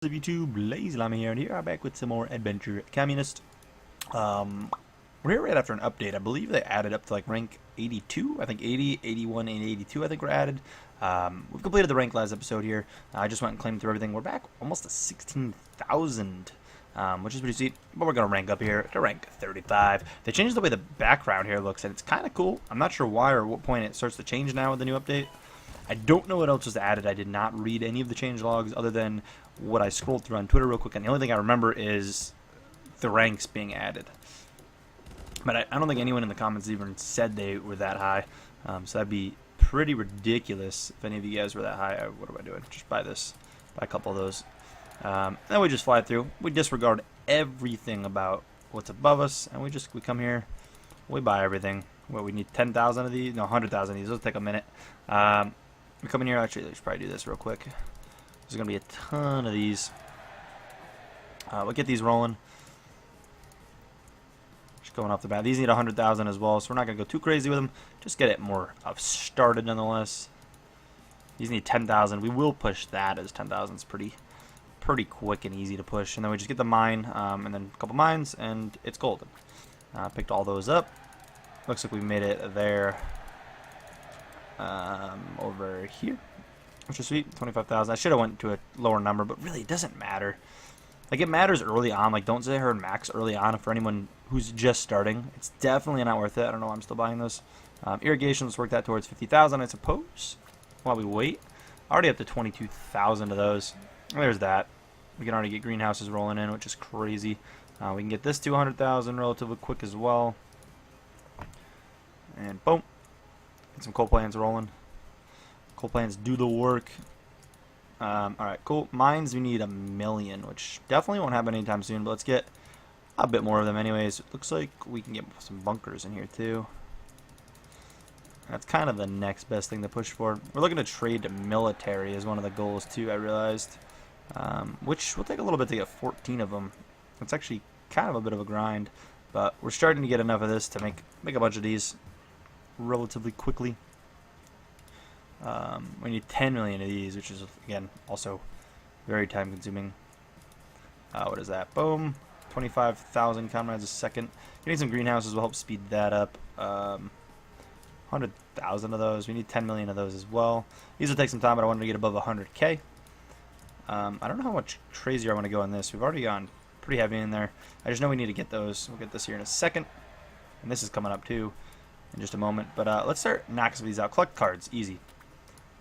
Of YouTube, LazeeLlama here, and here I'm back with some more Adventure Communist. We're here right after an update. I believe they added up to like rank 82. I think 80, 81, and 82 I think were added. We've completed the rank last episode here. I just went and claimed through everything. We're back almost to 16,000, which is pretty sweet. But we're going to rank up here to rank 35. They changed the way the background here looks, and it's kind of cool. I'm not sure why or what point it starts to change now with the new update. I don't know what else was added. I did not read any of the change logs other than what I scrolled through on Twitter real quick, and the only thing I remember is the ranks being added. But I don't think anyone in the comments even said they were that high, so that'd be pretty ridiculous if any of you guys were that high. What am I doing? Just buy this, buy a couple of those. Then we just fly through. We disregard everything about what's above us, and we come here, we buy everything. Well, we need 10,000 of these, no, 100,000 of these. It'll take a minute. We come in here. Actually, let's probably do this real quick. There's gonna be a ton of these. We'll get these rolling. Just going off the bat. These need 100,000 as well, so we're not gonna go too crazy with them. Just get it more started nonetheless. These need 10,000. We will push that as 10,000. It's pretty quick and easy to push. And then we just get the mine, and then a couple mines, and it's golden. Picked all those up. Looks like we made it there. Over here, which is sweet. 25,000. I should have went to a lower number, but really it doesn't matter. Like, it matters early on. Like, don't say her and max early on for anyone who's just starting. It's definitely not worth it. I don't know why I'm still buying this. Irrigation, let's work that towards 50,000, I suppose, while we wait. Already up to 22,000 of those. There's that. We can already get greenhouses rolling in, which is crazy. We can get this to 100,000 relatively quick as well. And boom. Get some coal plants rolling. Coal plants do the work. Alright, cool. Mines, we need 1 million, which definitely won't happen anytime soon, but let's get a bit more of them anyways. It looks like we can get some bunkers in here too. That's kind of the next best thing to push for. We're looking to trade to military as one of the goals too, I realized. Which will take a little bit to get 14 of them. It's actually kind of a bit of a grind, but we're starting to get enough of this to make a bunch of these relatively quickly. We need 10 million of these, which is, again, also very time consuming. What is that? Boom. 25,000 comrades a second. Getting some greenhouses will help speed that up. 100,000 of those. We need 10 million of those as well. These will take some time, but I wanted to get above 100k. I don't know how much crazier I want to go on this. We've already gone pretty heavy in there. I just know we need to get those. We'll get this here in a second. And this is coming up too in just a moment. But let's start knocking some of these out. Collect cards. Easy.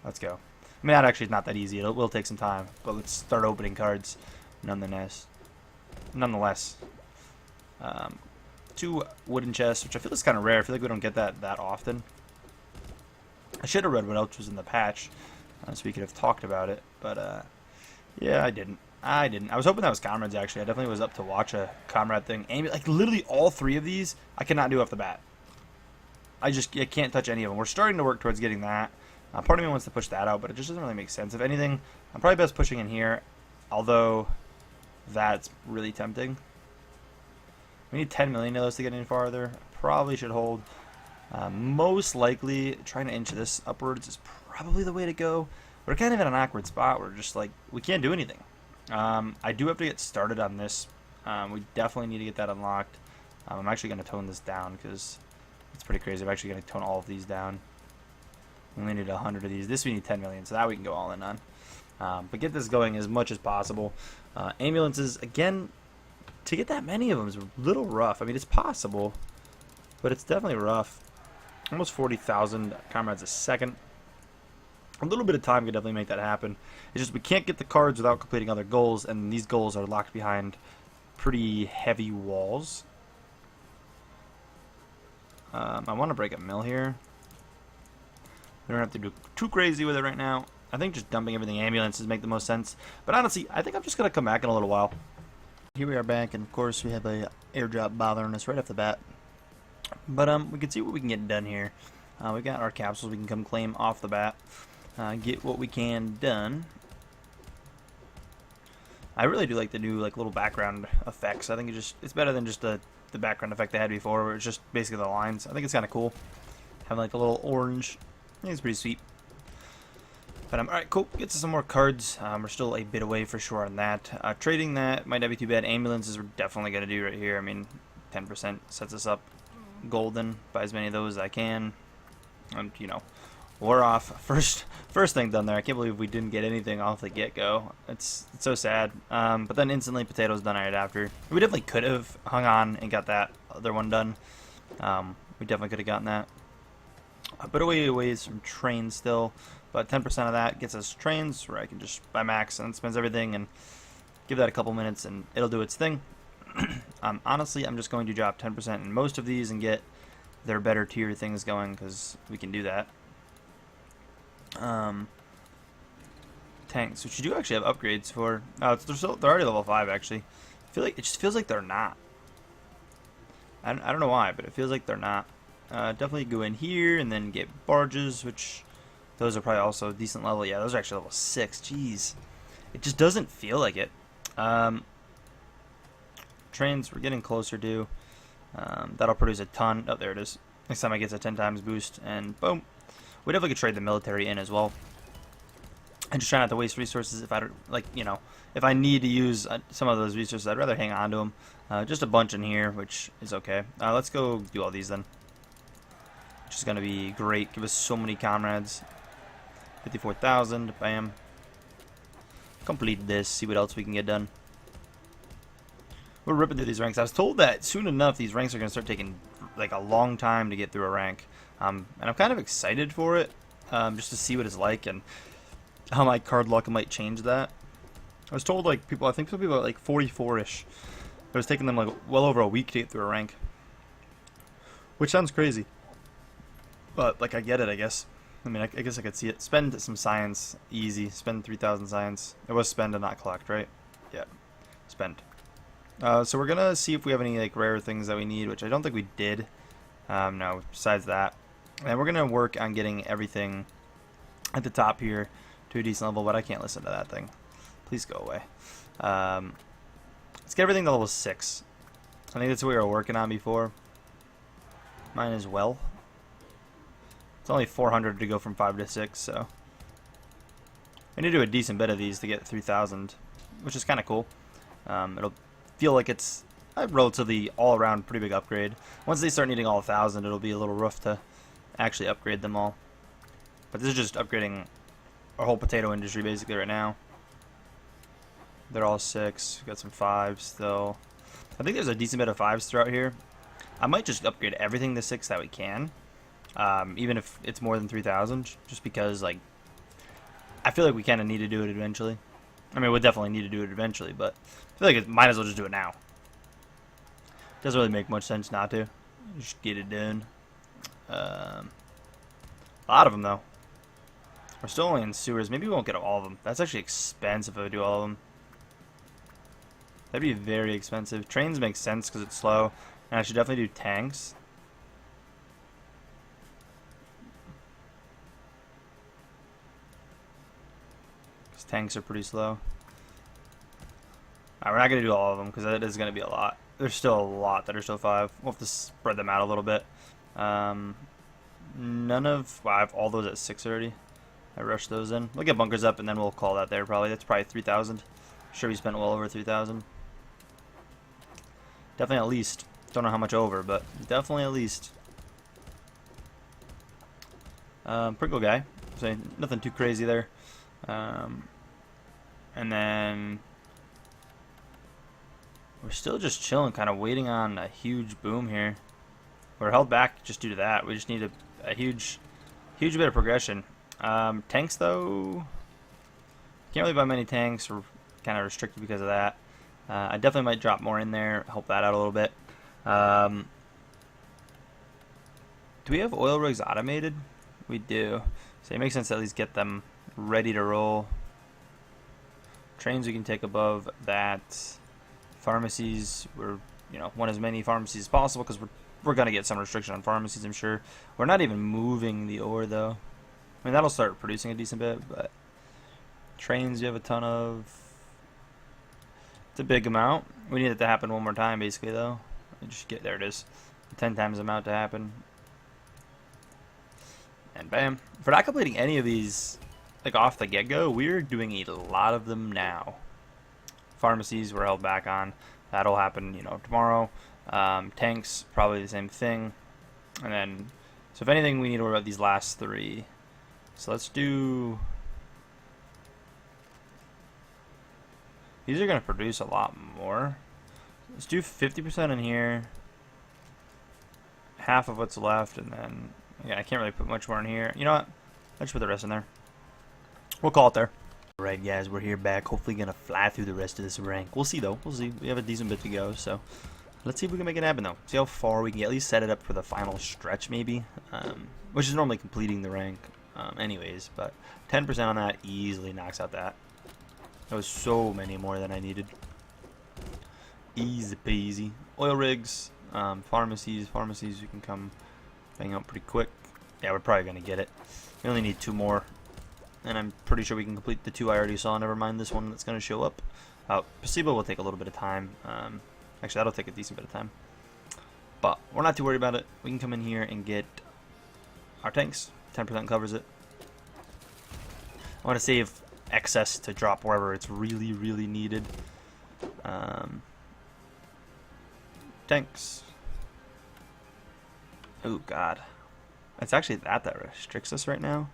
Let's go. I mean, that actually is not that easy. It will take some time. But let's start opening cards nonetheless. 2 wooden chests, which I feel is kind of rare. I feel like we don't get that often. I should have read what else was in the patch, so we could have talked about it. But, yeah, I didn't. I was hoping that was comrades, actually. I definitely was up to watch a comrade thing. Like, literally all 3 of these, I cannot do off the bat. I can't touch any of them. We're starting to work towards getting that. Part of me wants to push that out, but it just doesn't really make sense. If anything, I'm probably best pushing in here, although that's really tempting. We need 10 million of those to get any farther. Probably should hold. Most likely, trying to inch this upwards is probably the way to go. We're kind of in an awkward spot where just like we can't do anything. I do have to get started on this. We definitely need to get that unlocked. I'm actually going to tone this down because it's pretty crazy. I'm actually going to tone all of these down. We only need 100 of these. This we need 10 million, so that we can go all in on. But get this going as much as possible. Ambulances, again, to get that many of them is a little rough. I mean, it's possible, but it's definitely rough. Almost 40,000 comrades a second. A little bit of time could definitely make that happen. It's just we can't get the cards without completing other goals, and these goals are locked behind pretty heavy walls. I want to break a mill here. We don't have to do too crazy with it right now. I think just dumping everything ambulances make the most sense. But honestly, I think I'm just going to come back in a little while. Here we are back, and of course we have a airdrop bothering us right off the bat. But we can see what we can get done here. We got our capsules we can come claim off the bat. Get what we can done. I really do like the new little background effects. I think it's better than just the background effect they had before, where it's just basically the lines. I think it's kind of cool. Having like a little orange. I think it's pretty sweet. But alright, cool. Get to some more cards. We're still a bit away for sure on that. Trading that might not be too bad. Ambulances we're definitely going to do right here. I mean, 10% sets us up golden. Buy as many of those as I can. And, you know, we're off. First thing done there. I can't believe we didn't get anything off the get-go. It's so sad. But then instantly potatoes done right after. We definitely could have hung on and got that other one done. We definitely could have gotten that. A bit away from trains still. But 10% of that gets us trains, where I can just buy max and spends everything and give that a couple minutes and it'll do its thing. Honestly, I'm just going to drop 10% in most of these and get their better tier things going, because we can do that. Tanks, which you do actually have upgrades for. Oh, they're already level 5 actually. I feel like it just feels like they're not. I don't know why, but it feels like they're not. Definitely go in here and then get barges, which those are probably also a decent level. Yeah, those are actually level 6. Jeez. It just doesn't feel like it. Trains, we're getting closer to. That'll produce a ton. Oh, there it is. Next time I get a 10 times boost, and boom. We definitely could trade the military in as well. And just try not to waste resources. If I, like, you know, if I need to use some of those resources, I'd rather hang on to them. Just a bunch in here, which is okay. Let's go do all these then. Which is going to be great. Give us so many comrades. 54,000. Bam. Complete this. See what else we can get done. We're ripping through these ranks. I was told that soon enough these ranks are going to start taking like a long time to get through a rank. And I'm kind of excited for it. Just to see what it's like and how my card luck might change that. I was told like people, I think some people are like 44-ish. It was taking them like well over a week to get through a rank. Which sounds crazy. But like I get it, I guess. I mean, I guess I could see it. Spend some science, easy. Spend 3,000 science. It was spend and not collect, right? Yeah, spend. So we're gonna see if we have any like rare things that we need, which I don't think we did. No, besides that, and we're gonna work on getting everything at the top here to a decent level. But I can't listen to that thing. Please go away. Let's get everything to level 6. I think that's what we were working on before. Mine as well. It's only 400 to go from 5 to 6, so I need to do a decent bit of these to get 3,000, which is kind of cool. It'll feel like it's a relatively all-around pretty big upgrade. Once they start needing all 1,000, it'll be a little rough to actually upgrade them all. But this is just upgrading our whole potato industry basically right now. They're all 6. We've got some 5s still. I think there's a decent bit of 5s throughout here. I might just upgrade everything to 6 that we can. Even if it's more than 3,000, just because, like, I feel like we kind of need to do it eventually. I mean, we'll definitely need to do it eventually, but I feel like it might as well just do it now. Doesn't really make much sense not to. Just get it done. A lot of them, though. We're still only in sewers. Maybe we won't get all of them. That's actually expensive if I do all of them. That'd be very expensive. Trains make sense because it's slow. And I should definitely do tanks. Tanks are pretty slow. We're not going to do all of them because that is going to be a lot. There's still a lot that are still 5. We'll have to spread them out a little bit. None of... Wow, I have all those at 6 already. I rushed those in. We'll get bunkers up and then we'll call that there probably. That's probably 3,000. Sure, we spent well over 3,000. Definitely at least. Don't know how much over, but definitely at least. Prickle guy. So nothing too crazy there. And then we're still just chilling, kind of waiting on a huge boom here. We're held back just due to that. We just need a huge bit of progression. Tanks, though, can't really buy many tanks. We're kind of restricted because of that. I definitely might drop more in there, help that out a little bit. Do we have oil rigs automated? We do. So it makes sense to at least get them ready to roll. Trains we can take above that. Pharmacies, we're want as many pharmacies as possible because we're gonna get some restriction on pharmacies, I'm sure. We're not even moving the ore though. I mean, that'll start producing a decent bit, but trains you have a ton of. It's a big amount. We need it to happen one more time basically though. Just get there, it is. 10 times the amount to happen. And bam. For not completing any of these like off the get-go, we're doing a lot of them now. Pharmacies we're held back on. That'll happen, you know, tomorrow. Tanks, probably the same thing. And then, so if anything, we need to worry about these last 3. So let's do... These are going to produce a lot more. Let's do 50% in here. Half of what's left, and then... Yeah, I can't really put much more in here. You know what? Let's put the rest in there. We'll call it there. Alright guys, we're here back. Hopefully gonna fly through the rest of this rank. We'll see though. We'll see. We have a decent bit to go, so let's see if we can make it happen though. See how far we can at least set it up for the final stretch maybe. Which is normally completing the rank anyways, but 10% on that easily knocks out that. That was so many more than I needed. Easy peasy. Oil rigs, pharmacies you can come bang out pretty quick. Yeah, we're probably gonna get it. We only need 2 more. And I'm pretty sure we can complete the 2 I already saw. Never mind this one that's going to show up. Placebo will take a little bit of time. Actually, that'll take a decent bit of time. But we're not too worried about it. We can come in here and get our tanks. 10% covers it. I want to save excess to drop wherever it's really, really needed. Tanks. Oh, God. It's actually that restricts us right now.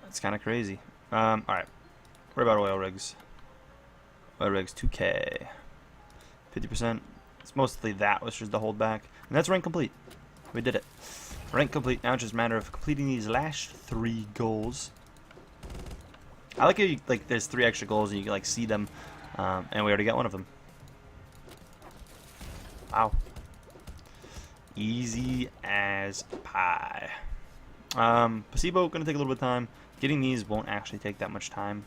It's kind of crazy. Alright. What about oil rigs? Oil rigs 2K. 50%. It's mostly that which is the holdback. And that's rank complete. We did it. Rank complete. Now it's just a matter of completing these last 3 goals. I like how you, like, there's 3 extra goals and you can like see them. And we already got one of them. Wow. Easy as pie. Placebo gonna take a little bit of time. Getting these won't actually take that much time.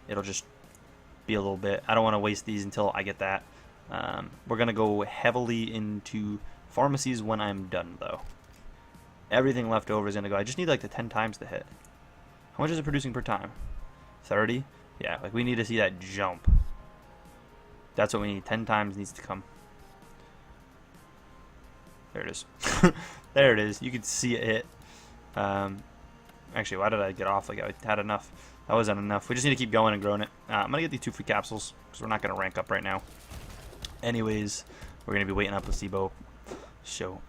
It'll just be a little bit. I don't want to waste these until I get that. We're gonna go heavily into pharmacies when I'm done though. Everything left over is gonna go. I just need like the 10 times to hit. How much is it producing per time? 30? Yeah, like we need to see that jump. That's what we need. 10 times needs to come. There it is. There it is. You can see it hit. Actually, why did I get off? Like I had enough. That wasn't enough. We just need to keep going and growing it. I'm going to get these 2 free capsules because we're not going to rank up right now. Anyways, we're going to be waiting on placebo. So,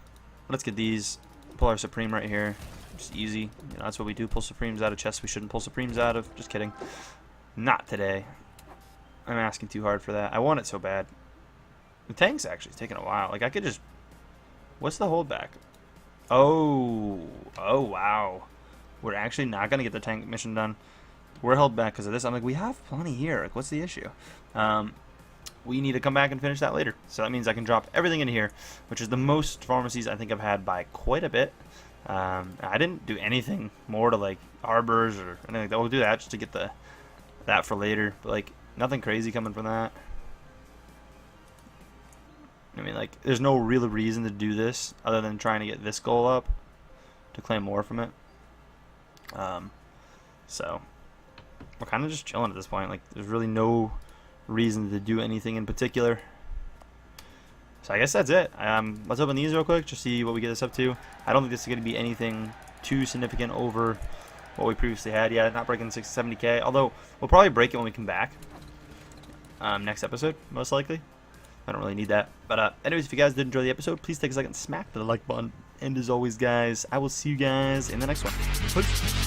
let's get these. Pull our Supreme right here. Just easy. You know, that's what we do. Pull Supremes out of chests we shouldn't pull Supremes out of. Just kidding. Not today. I'm asking too hard for that. I want it so bad. The tank's actually taking a while. Like, I could just... What's the holdback? Oh, wow. We're actually not going to get the tank mission done. We're held back because of this. I'm like, we have plenty here. Like, what's the issue? We need to come back and finish that later. So that means I can drop everything in here, which is the most pharmacies I think I've had by quite a bit. I didn't do anything more to, like, harbors or anything like that. We'll do that just to get that for later. But, like, nothing crazy coming from that. I mean, like, there's no real reason to do this other than trying to get this goal up to claim more from it. So we're kind of just chilling at this point. Like, there's really no reason to do anything in particular. So I guess that's it. Let's open these real quick, just see what we get this up to. I don't think this is going to be anything too significant over what we previously had. Yeah, not breaking 70k, although we'll probably break it when we come back. Next episode, most likely. I don't really need that. But anyways, if you guys did enjoy the episode, please take a second and smack the like button. And as always, guys, I will see you guys in the next one. Peace.